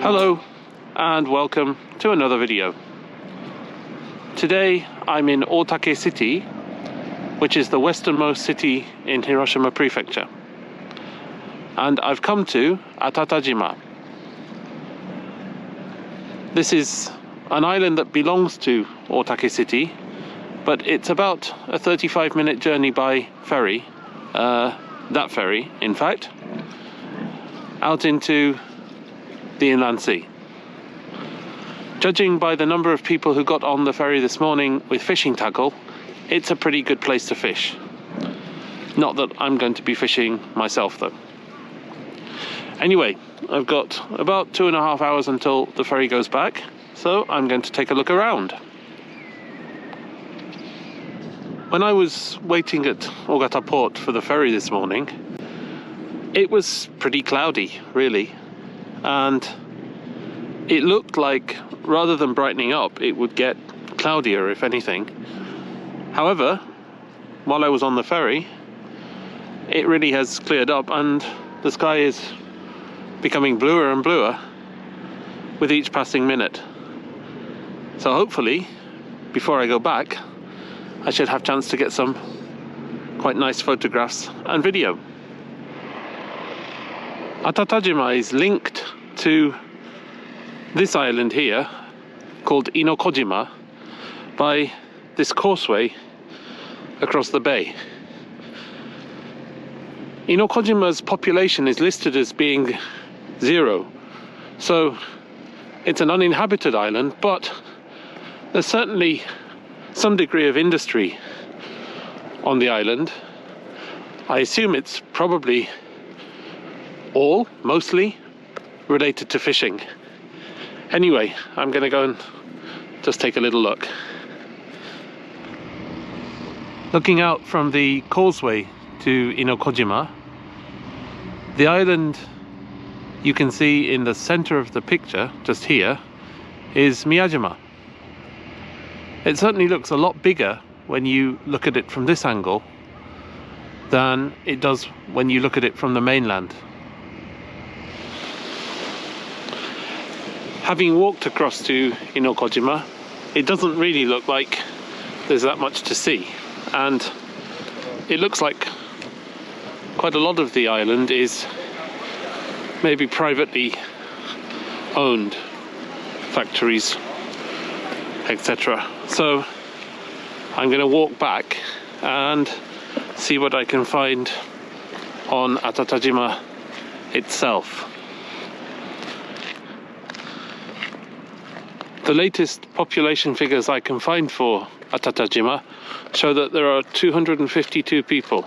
Hello and welcome to another video. Today I'm in Otake City, which is the westernmost city in Hiroshima Prefecture, and I've come to Atatajima. This is an island that belongs to Otake City, but it's about a 35-minute journey by ferry, that ferry in fact, out into the inland sea. Judging by the number of people who got on the ferry this morning with fishing tackle, it's a pretty good place to fish. Not that I'm going to be fishing myself though. Anyway, I've got about 2.5 hours until the ferry goes back, so I'm going to take a look around. When I was waiting at Ogata port for the ferry this morning, it was pretty cloudy, really, and it looked like rather than brightening up, it would get cloudier, if anything. However, while I was on the ferry, it really has cleared up and the sky is becoming bluer and bluer with each passing minute. So hopefully, before I go back, I should have a chance to get some quite nice photographs and video. Atatajima is linked to this island here, called Inokojima, by this causeway across the bay. Inokojima's population is listed as being 0, so it's an uninhabited island, but there's certainly some degree of industry on the island. I assume it's probably mostly related to fishing. Anyway, I'm going to go and just take a little look. Looking out from the causeway to Inokojima, the island you can see in the center of the picture, just here, is Miyajima. It certainly looks a lot bigger when you look at it from this angle than it does when you look at it from the mainland. Having walked across to Inokojima, it doesn't really look like there's that much to see, and it looks like quite a lot of the island is maybe privately owned, factories, etc. So I'm going to walk back and see what I can find on Atatajima itself. The latest population figures I can find for Atatajima show that there are 252 people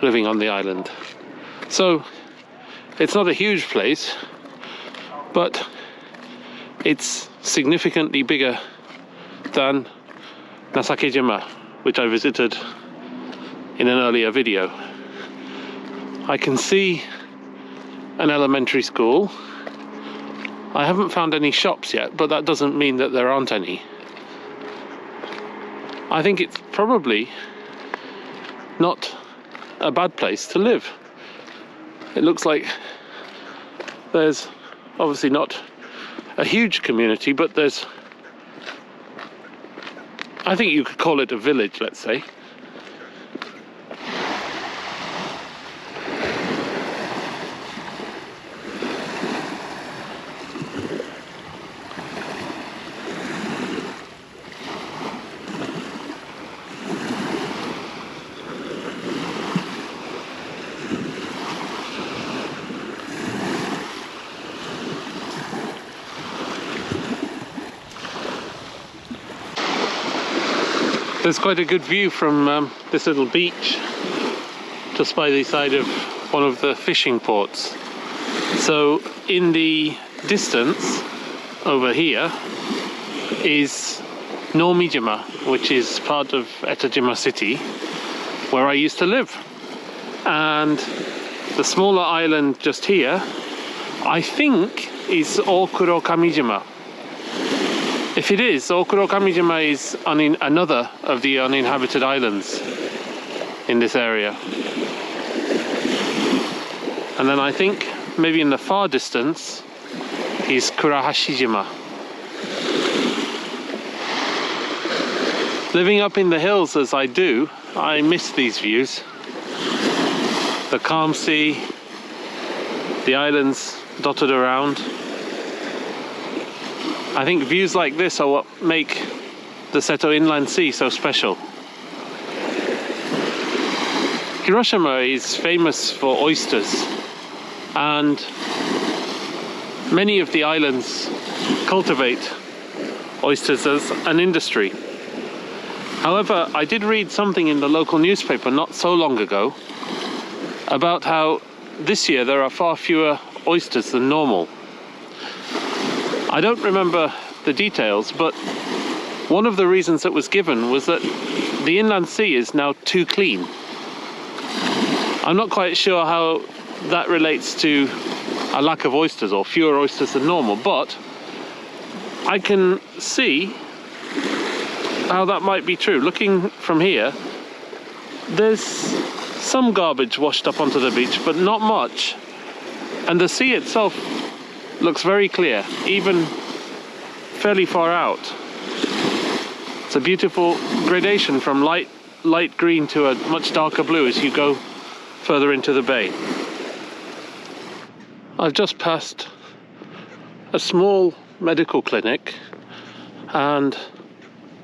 living on the island. So it's not a huge place, but it's significantly bigger than Nasakejima, which I visited in an earlier video. I can see an elementary school. I haven't found any shops yet, but that doesn't mean that there aren't any. I think it's probably not a bad place to live. It looks like there's obviously not a huge community, but there's, I think you could call it a village, let's say. There's quite a good view from this little beach just by the side of one of the fishing ports. So in the distance over here is Nomijima, which is part of Etajima City, where I used to live. And the smaller island just here, I think, is Okuro Kamijima. If it is, Okuro Kamijima is another of the uninhabited islands in this area. And then I think maybe in the far distance is Kurahashijima. Living up in the hills as I do, I miss these views. The calm sea, the islands dotted around. I think views like this are what make the Seto Inland Sea so special. Hiroshima is famous for oysters, and many of the islands cultivate oysters as an industry. However, I did read something in the local newspaper not so long ago about how this year there are far fewer oysters than normal. I don't remember the details, but one of the reasons that was given was that the inland sea is now too clean. I'm not quite sure how that relates to a lack of oysters or fewer oysters than normal, but I can see how that might be true. Looking from here, there's some garbage washed up onto the beach, but not much. And the sea itself looks very clear, even fairly far out. It's a beautiful gradation from light green to a much darker blue as you go further into the bay. I've just passed a small medical clinic and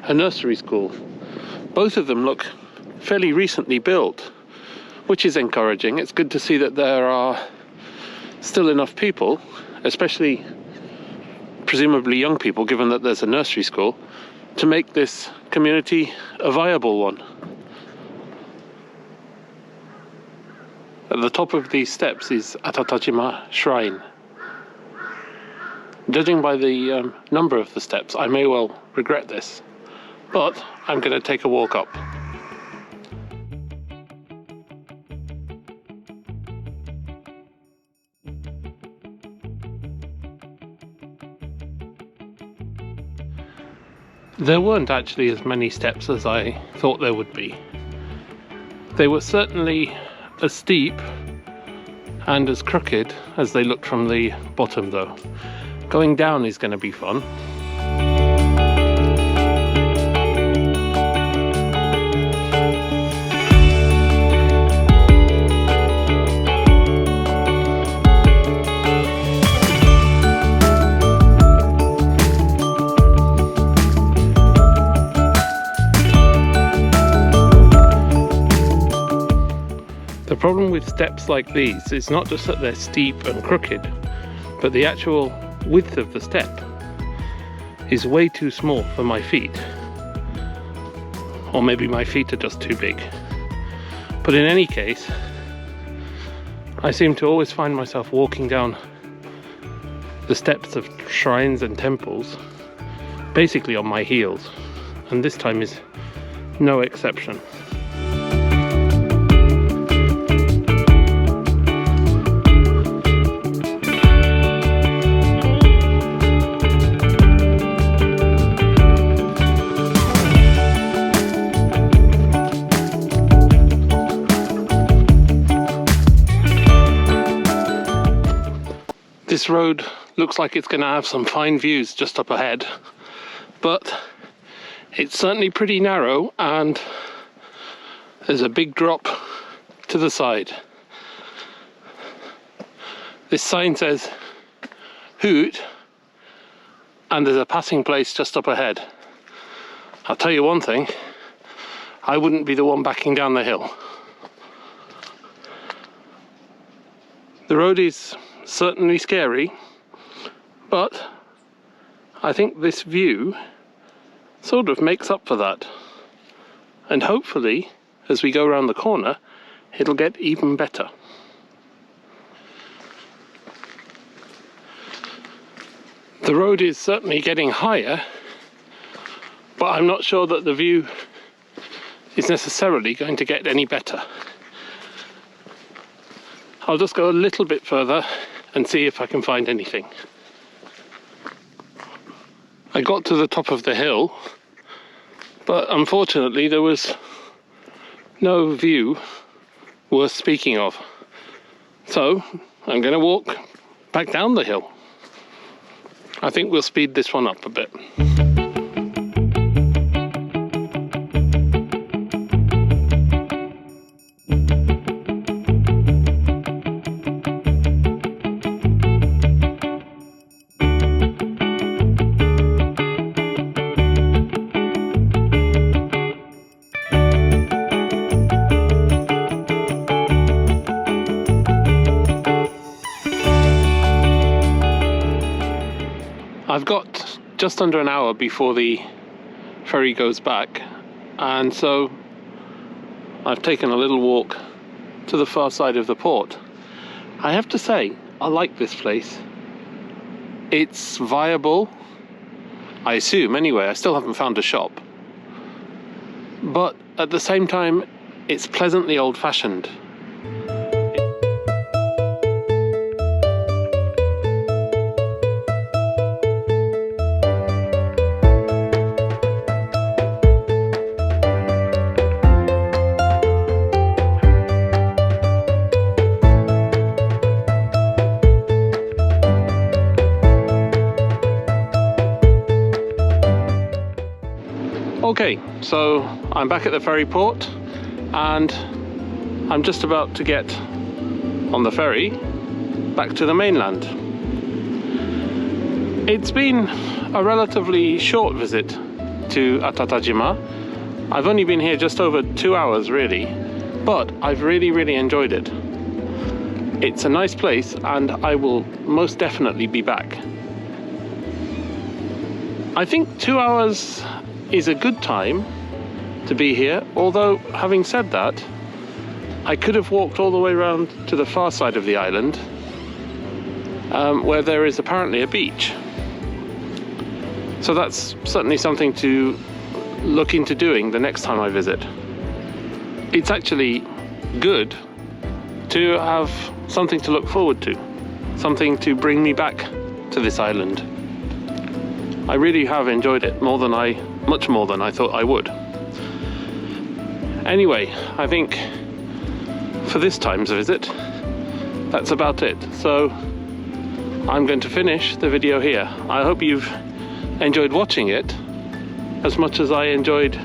a nursery school. Both of them look fairly recently built, which is encouraging. It's good to see that there are still enough people, especially presumably young people, given that there's a nursery school, to make this community a viable one. At the top of these steps is Atatajima Shrine. Judging by the number of the steps, I may well regret this, but I'm going to take a walk up. There weren't actually as many steps as I thought there would be. They were certainly as steep and as crooked as they looked from the bottom though. Going down is going to be fun. The problem with steps like these is not just that they're steep and crooked, but the actual width of the step is way too small for my feet. Or maybe my feet are just too big. But in any case, I seem to always find myself walking down the steps of shrines and temples basically on my heels, and this time is no exception. This road looks like it's going to have some fine views just up ahead, but it's certainly pretty narrow and there's a big drop to the side. This sign says Hoot and there's a passing place just up ahead. I'll tell you one thing, I wouldn't be the one backing down the hill. The road is certainly scary, but I think this view sort of makes up for that, and hopefully as we go around the corner it'll get even better. The road is certainly getting higher, but I'm not sure that the view is necessarily going to get any better. I'll just go a little bit further and see if I can find anything. I got to the top of the hill, but unfortunately there was no view worth speaking of. So I'm going to walk back down the hill. I think we'll speed this one up a bit. I've got just under an hour before the ferry goes back, and so I've taken a little walk to the far side of the port. I have to say, I like this place. It's viable, I assume anyway. I still haven't found a shop, but at the same time it's pleasantly old-fashioned. Okay, so I'm back at the ferry port and I'm just about to get on the ferry back to the mainland. It's been a relatively short visit to Atatajima. I've only been here just over 2 hours really, but I've really enjoyed it. It's a nice place and I will most definitely be back. I think 2 hours is a good time to be here, although having said that, I could have walked all the way around to the far side of the island where there is apparently a beach. So that's certainly something to look into doing the next time I visit. It's actually good to have something to look forward to, something to bring me back to this island. I really have enjoyed it much more than I thought I would. Anyway, I think for this time's visit, that's about it. So I'm going to finish the video here. I hope you've enjoyed watching it as much as I enjoyed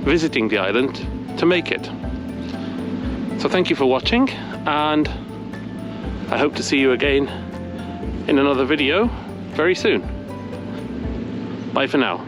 visiting the island to make it. So thank you for watching, and I hope to see you again in another video very soon. Bye for now.